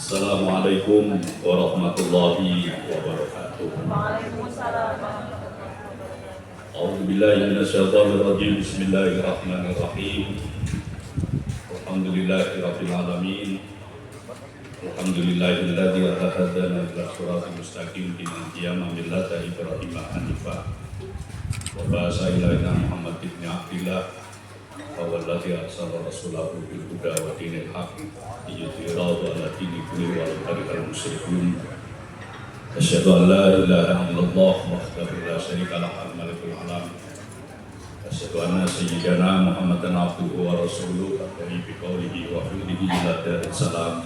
Assalamualaikum warahmatullahi wabarakatuh. Waalaikumsalam. A'udzu billahi minasyaitonir rajim. Bismillahirrahmanirrahim. Alhamdulillahirabbil alamin. Alhamdulillahilladzi hadana ila shiratal mustaqim dinan millata Ibrahim hanifah. Wa ba'atha ilaina Muhammad ibn Abdillah wa alladzi arsala rasulahu bil huda wa dinil haqq liyudhhirahu 'ala dini kullihi wa law karihal musyrikun. Asyhadu an la ilaha illallah wahdahu la syarika lahu al-malikul alam. Asyhadu anna sayyidana Muhammadan abduhu wa rasuluhu bi qawlihi wa fi'lihi ila daris salam.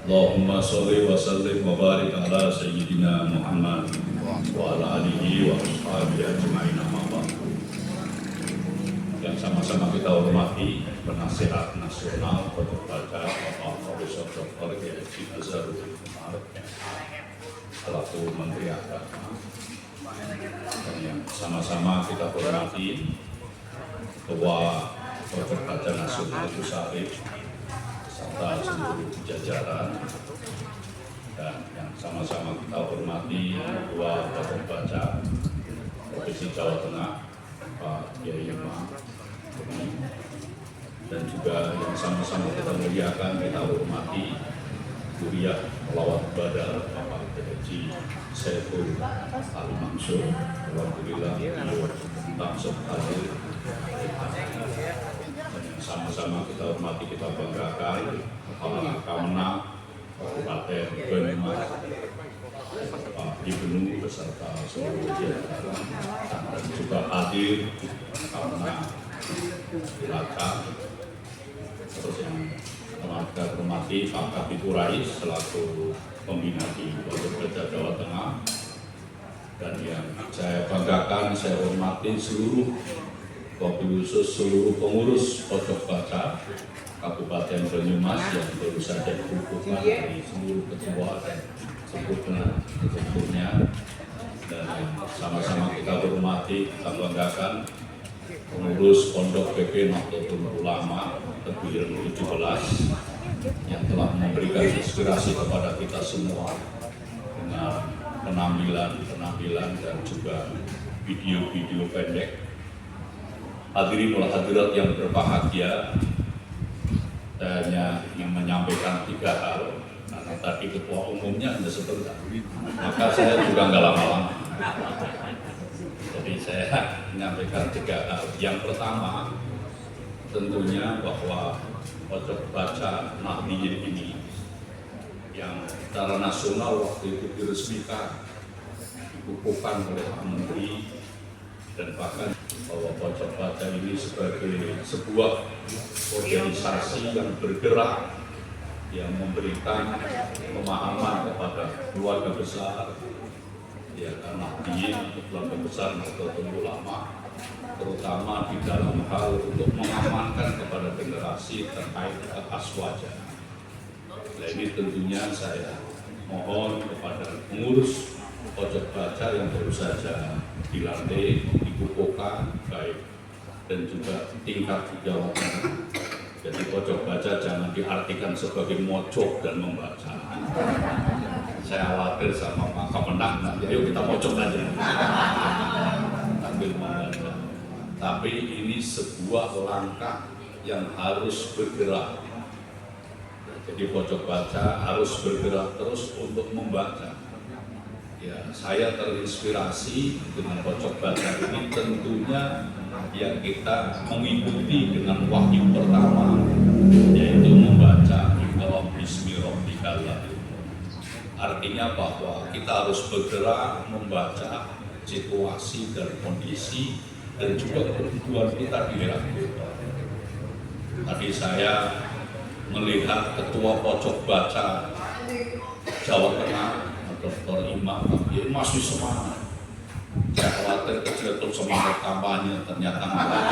Allahumma sholli wa sallim wa barik ala sayyidina Muhammad wa ala alihi wa ashabihi ajma'in. Yang sama-sama kita hormati penasihat nasional Pojok Baca Bapak Profesor Dr. Kiai Haji Nazarudin Umar selaku Menteri Agama, dan yang sama-sama kita hormati Ketua Pojok Baca Nasional Gus Arif serta seluruh jajaran, dan yang sama-sama kita hormati Ketua Pojok Baca Provinsi Jawa Tengah Pak Kiai Imam, dan juga yang sama-sama kita muliakan, kita hormati Kuliah Pelawat Badar Bapak Haji Saiful Ali Mansur. Alhamdulillah beliau langsung hadir, dan yang sama-sama kita hormati, kita banggakan Kepala Kamenag Kabupaten Banyumas Pak Ibnu beserta seluruh jajaran, dan juga hadir Kamenag Cilacap. Terus yang kita hormati Pak Kapitu Rais selaku pembina di Pojok Baca Jawa Tengah, dan yang saya banggakan, saya hormati seluruh, wabil khusus seluruh pengurus Pojok Baca Kabupaten Banyumas yang baru saja dikukuhkan dari seluruh ketua dan sebutnya, dan sama-sama kita hormati, kita banggakan pengurus Pondok PP Nahdlatul Ulama Tebir 17 yang telah memberikan inspirasi kepada kita semua dengan penampilan dan juga video-video pendek. Hadirin wal hadirat yang berbahagia, saya hanya ingin menyampaikan 3 hal, karena tadi ketua umumnya hanya sebentar, maka saya juga nggak lama-lama. Jadi saya menyampaikan 3 hal. Yang pertama, tentunya bahwa Pojok Baca Nahdliyin ini yang secara nasional waktu itu diresmikan, dikukuhkan oleh Pak Menteri, dan bahkan bahwa Pojok Baca ini sebagai sebuah organisasi yang bergerak, yang memberikan pemahaman kepada keluarga besar, ya, Nahdliyin, keluarga besar Nahdlatul Ulama, terutama di dalam hal untuk mengamankan kepada generasi terkait keaswajanan. Nah, ini tentunya saya mohon kepada pengurus Pojok Baca yang baru saja dilantik, dikukuhkan baik, dan juga tingkat di Jawa Tengah. Jadi Pojok Baca jangan diartikan sebagai mojok dan membaca. Saya khawatir sama Pak Kamenag, nanti ayo kita mojok aja sambil membaca. Tapi ini sebuah langkah yang harus bergerak. Jadi Pojok Baca harus bergerak terus untuk membaca. Ya, saya terinspirasi dengan Pojok Baca ini, tentunya yang kita mengikuti dengan wahyu pertama, yaitu membaca Iqra bismi rabbikal ladzi. Artinya bahwa kita harus bergerak membaca situasi dan kondisi dan juga kebutuhan kita di era kita. Tadi saya melihat Ketua Pojok Baca Jawa Tengah, Dr. Imam, dia masih semangat. Saya khawatir kecil itu semangat kampanye, ternyata malah.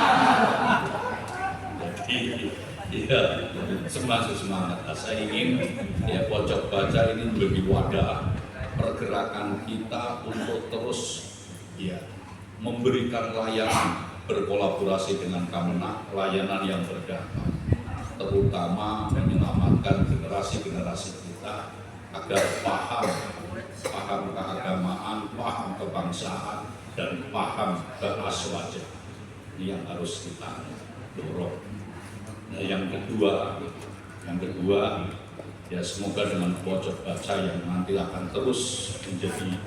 Jadi, iya, masih semangat. Nah, saya ingin ya Pojok Baca ini menjadi wadah pergerakan kita untuk terus ya memberikan layanan, berkolaborasi dengan Kamenag, layanan yang berdampak. terutama menyelamatkan generasi-generasi kita agar paham keagamaan, paham kebangsaan, dan paham keaswajan. Ini yang harus kita dorong. Nah, yang kedua, ya semoga dengan pojok baca yang nanti akan terus menjadi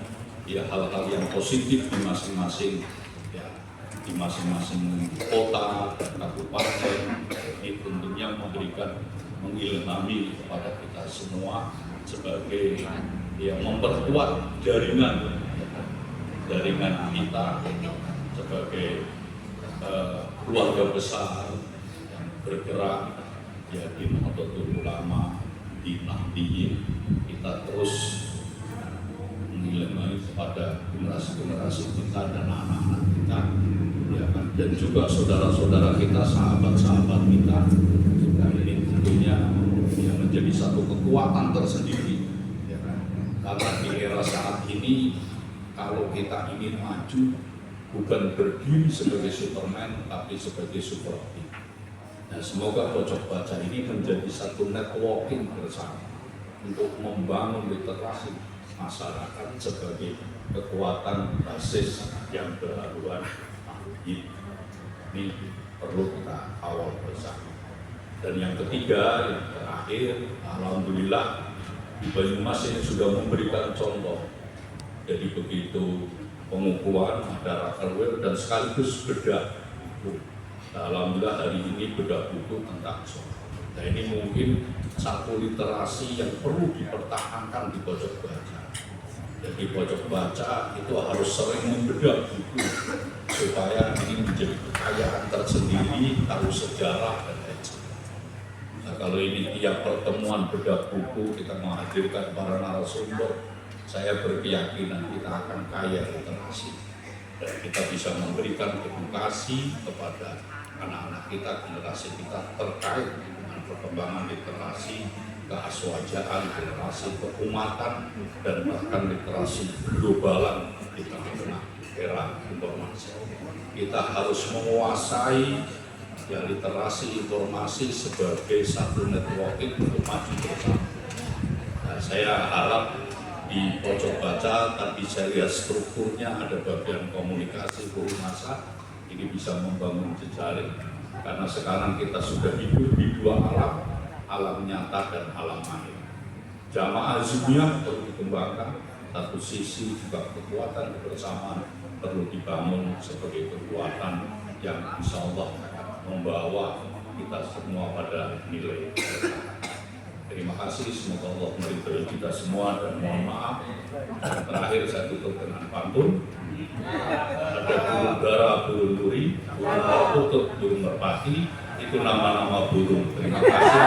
ya hal-hal yang positif di masing-masing kota dan kabupaten, ini tentunya mengilhami kepada kita semua sebagai yang memperkuat jaringan kita sebagai keluarga besar yang bergerak ya di Nahdlatul Ulama, di Nahdiyin. Kita terus mengilhami kepada generasi-generasi kita dan anak-anak kita, ya kan? Dan juga saudara-saudara kita, sahabat-sahabat kita. Dan ini tentunya yang menjadi satu kekuatan tersendiri, ya kan? Karena di era saat ini kalau kita ingin maju bukan berdiri sebagai Superman tapi sebagai Superman. Nah, semoga pojok baca ini menjadi satu networking bersama untuk membangun literasi masyarakat sebagai kekuatan basis yang berhaluan. Ini perlu kita awal bersama. Dan yang ketiga, yang terakhir, alhamdulillah di Banyumas ini sudah memberikan contoh. Jadi begitu pengukuhan ada rakerwil dan sekaligus bedah buku. Nah, alhamdulillah hari ini bedah buku tentang sholat. Nah, ini mungkin satu literasi yang perlu dipertahankan di pojok baca. Jadi pojok baca itu harus sering membedah buku supaya ini menjadi kekayaan tersendiri, tahu sejarah dan lain sebagainya. Nah, kalau ini tiap pertemuan bedah buku kita menghadirkan para narasumber, saya berkeyakinan kita akan kaya literasi dan kita bisa memberikan edukasi kepada anak-anak kita, generasi kita terkait dengan perkembangan literasi, keaswajaan, literasi keumatan, dan bahkan literasi globalan di tengah era informasi. Kita harus menguasai ya literasi informasi sebagai satu networking untuk maju bersama. Nah, saya harap di pojok baca tadi saya lihat strukturnya ada bagian komunikasi masa ini bisa membangun jejaring karena sekarang kita sudah hidup di dua alam nyata dan alam maya. Jamaah Azimiyah perlu dikembangkan, satu sisi juga kekuatan kebersamaan perlu dibangun sebagai kekuatan yang insya Allah membawa kita semua pada nilai. Terima kasih, semoga Allah meridhai kita semua dan mohon maaf. Terakhir saya tutup dengan pantun. Ada burung dara, burung duri, burung merputut, burung merpati, itu nama-nama burung. Terima kasih.